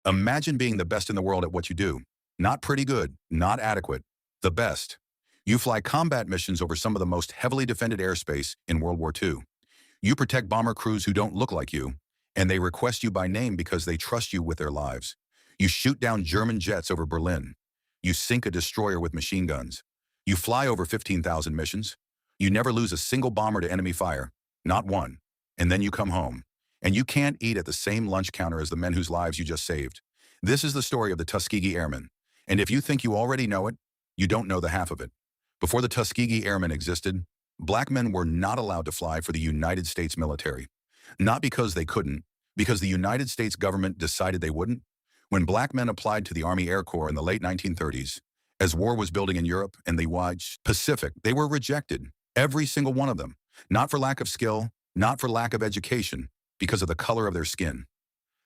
Imagine being the best in the world at what you do. Not pretty good, not adequate, the best. You fly combat missions over some of the most heavily defended airspace in World War II. You protect bomber crews who don't look like you, and they request you by name because they trust you with their lives. You shoot down German jets over Berlin. You sink a destroyer with machine guns. You fly over 15,000 missions. You never lose a single bomber to enemy fire, not one. And then you come home, and you can't eat at the same lunch counter as the men whose lives you just saved. This is the story of the Tuskegee Airmen. And if you think you already know it, you don't know the half of it. Before the Tuskegee Airmen existed, black men were not allowed to fly for the United States military. Not because they couldn't, because the United States government decided they wouldn't. When black men applied to the Army Air Corps in the late 1930s, as war was building in Europe and the wide Pacific, they were rejected, every single one of them. Not for lack of skill, not for lack of education, because of the color of their skin.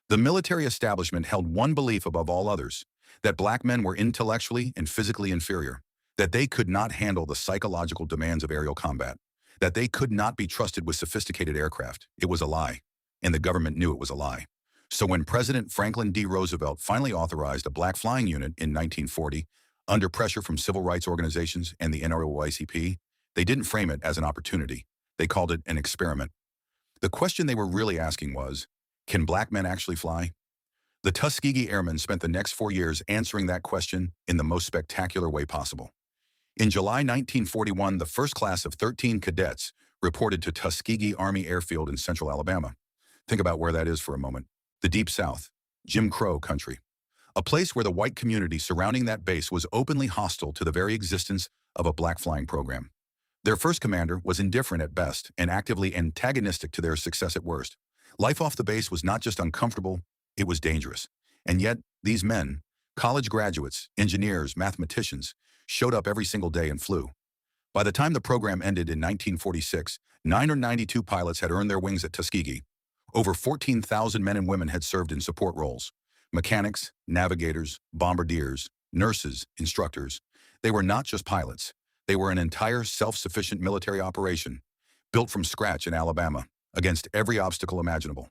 The military establishment held one belief above all others, that black men were intellectually and physically inferior, that they could not handle the psychological demands of aerial combat, that they could not be trusted with sophisticated aircraft. It was a lie, and the government knew it was a lie. So when President Franklin D. Roosevelt finally authorized a black flying unit in 1940, under pressure from civil rights organizations and the NAACP, they didn't frame it as an opportunity. They called it an experiment. The question they were really asking was, can black men actually fly? The Tuskegee Airmen spent the next 4 years answering that question in the most spectacular way possible. In July 1941, the first class of 13 cadets reported to Tuskegee Army Airfield in central Alabama. Think about where that is for a moment. The Deep South, Jim Crow country. A place where the white community surrounding that base was openly hostile to the very existence of a black flying program. Their first commander was indifferent at best and actively antagonistic to their success at worst. Life off the base was not just uncomfortable, it was dangerous. And yet, these men, college graduates, engineers, mathematicians, showed up every single day and flew. By the time the program ended in 1946, 992 pilots had earned their wings at Tuskegee. Over 14,000 men and women had served in support roles. Mechanics, navigators, bombardiers, nurses, instructors. They were not just pilots. They were an entire self-sufficient military operation, built from scratch in Alabama, against every obstacle imaginable.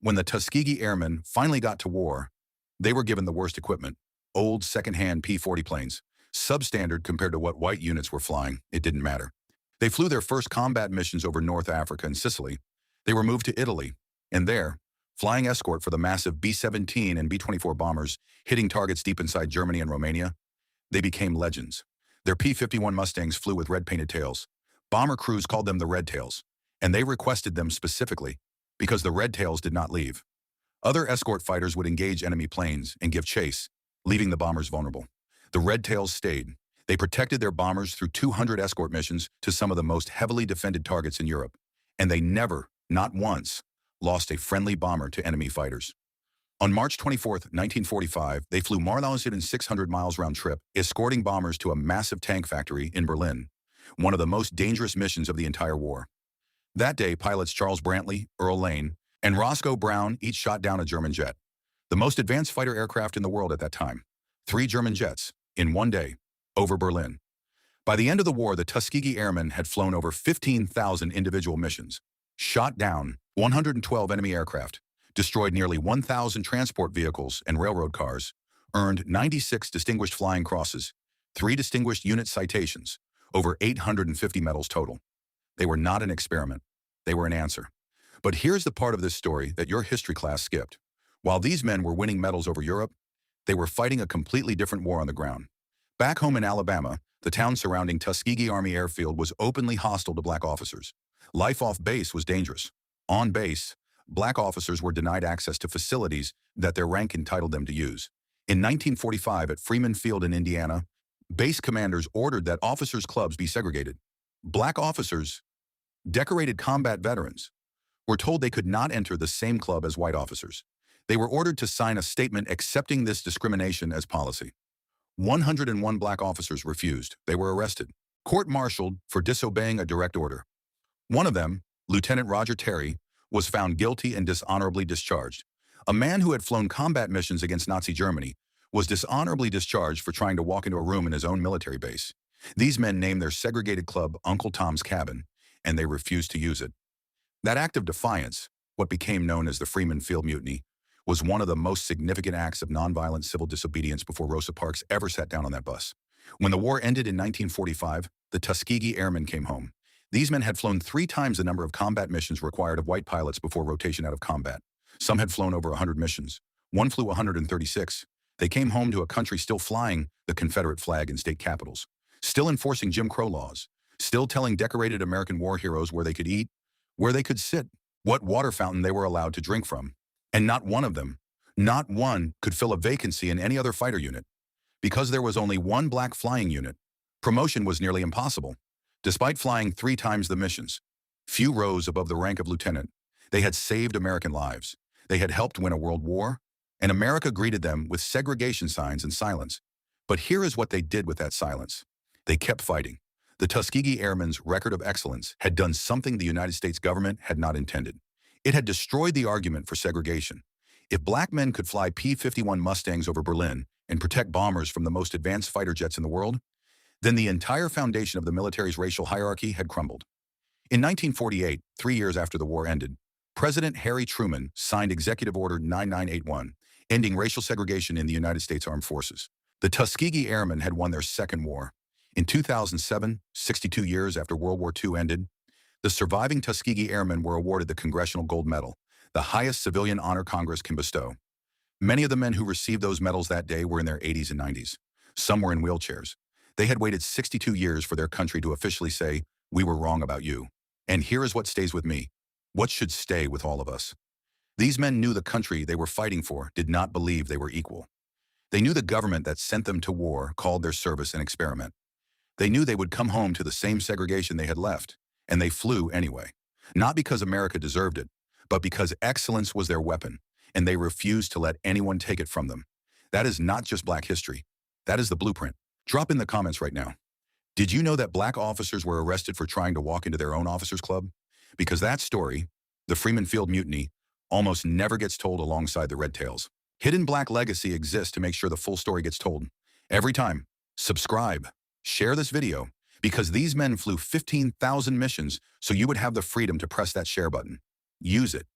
When the Tuskegee Airmen finally got to war, they were given the worst equipment, old second-hand P-40 planes, substandard compared to what white units were flying. It didn't matter. They flew their first combat missions over North Africa and Sicily. They were moved to Italy, and there, flying escort for the massive B-17 and B-24 bombers hitting targets deep inside Germany and Romania, they became legends. Their P-51 Mustangs flew with red-painted tails. Bomber crews called them the Red Tails, and they requested them specifically because the Red Tails did not leave. Other escort fighters would engage enemy planes and give chase, leaving the bombers vulnerable. The Red Tails stayed. They protected their bombers through 200 escort missions to some of the most heavily defended targets in Europe, and they never, not once, lost a friendly bomber to enemy fighters. On March 24, 1945, they flew more than 600 miles round trip, escorting bombers to a massive tank factory in Berlin, one of the most dangerous missions of the entire war. That day, pilots Charles Brantley, Earl Lane, and Roscoe Brown each shot down a German jet, the most advanced fighter aircraft in the world at that time. 3 German jets, in one day, over Berlin. By the end of the war, the Tuskegee Airmen had flown over 15,000 individual missions, shot down 112 enemy aircraft, destroyed nearly 1,000 transport vehicles and railroad cars, earned 96 Distinguished Flying Crosses, 3 Distinguished Unit Citations, over 850 medals total. They were not an experiment. They were an answer. But here's the part of this story that your history class skipped. While these men were winning medals over Europe, they were fighting a completely different war on the ground. Back home in Alabama, the town surrounding Tuskegee Army Airfield was openly hostile to black officers. Life off base was dangerous. On base, black officers were denied access to facilities that their rank entitled them to use. In 1945, at Freeman Field in Indiana, base commanders ordered that officers' clubs be segregated. Black officers, decorated combat veterans, were told they could not enter the same club as white officers. They were ordered to sign a statement accepting this discrimination as policy. 101 black officers refused. They were arrested, court-martialed for disobeying a direct order. One of them, Lieutenant Roger Terry, was found guilty and dishonorably discharged. A man who had flown combat missions against Nazi Germany was dishonorably discharged for trying to walk into a room in his own military base. These men named their segregated club Uncle Tom's Cabin, and they refused to use it. That act of defiance, what became known as the Freeman Field Mutiny, was one of the most significant acts of nonviolent civil disobedience before Rosa Parks ever sat down on that bus. When the war ended in 1945, the Tuskegee Airmen came home. These men had flown 3 times the number of combat missions required of white pilots before rotation out of combat. Some had flown over 100 missions. One flew 136. They came home to a country still flying the Confederate flag in state capitals, still enforcing Jim Crow laws, still telling decorated American war heroes where they could eat, where they could sit, what water fountain they were allowed to drink from. And not one of them, not one, could fill a vacancy in any other fighter unit. Because there was only one black flying unit, promotion was nearly impossible. Despite flying 3 times the missions, few rose above the rank of lieutenant. They had saved American lives. They had helped win a world war, and America greeted them with segregation signs and silence. But here is what they did with that silence. They kept fighting. The Tuskegee Airmen's record of excellence had done something the United States government had not intended. It had destroyed the argument for segregation. If black men could fly P-51 Mustangs over Berlin and protect bombers from the most advanced fighter jets in the world, then the entire foundation of the military's racial hierarchy had crumbled. In 1948, 3 years after the war ended, President Harry Truman signed Executive Order 9981, ending racial segregation in the United States Armed Forces. The Tuskegee Airmen had won their second war. In 2007, 62 years after World War II ended, the surviving Tuskegee Airmen were awarded the Congressional Gold Medal, the highest civilian honor Congress can bestow. Many of the men who received those medals that day were in their 80s and 90s. Some were in wheelchairs. They had waited 62 years for their country to officially say, "We were wrong about you." And here is what stays with me. What should stay with all of us? These men knew the country they were fighting for did not believe they were equal. They knew the government that sent them to war called their service an experiment. They knew they would come home to the same segregation they had left, and they flew anyway. Not because America deserved it, but because excellence was their weapon, and they refused to let anyone take it from them. That is not just black history. That is the blueprint. Drop in the comments right now. Did you know that black officers were arrested for trying to walk into their own officers' club? Because that story, the Freeman Field Mutiny, almost never gets told alongside the red tails. Hidden black legacy exists to make sure the full story gets told. Every time, subscribe, share this video, because these men flew 15,000 missions so you would have the freedom to press that share button. Use it.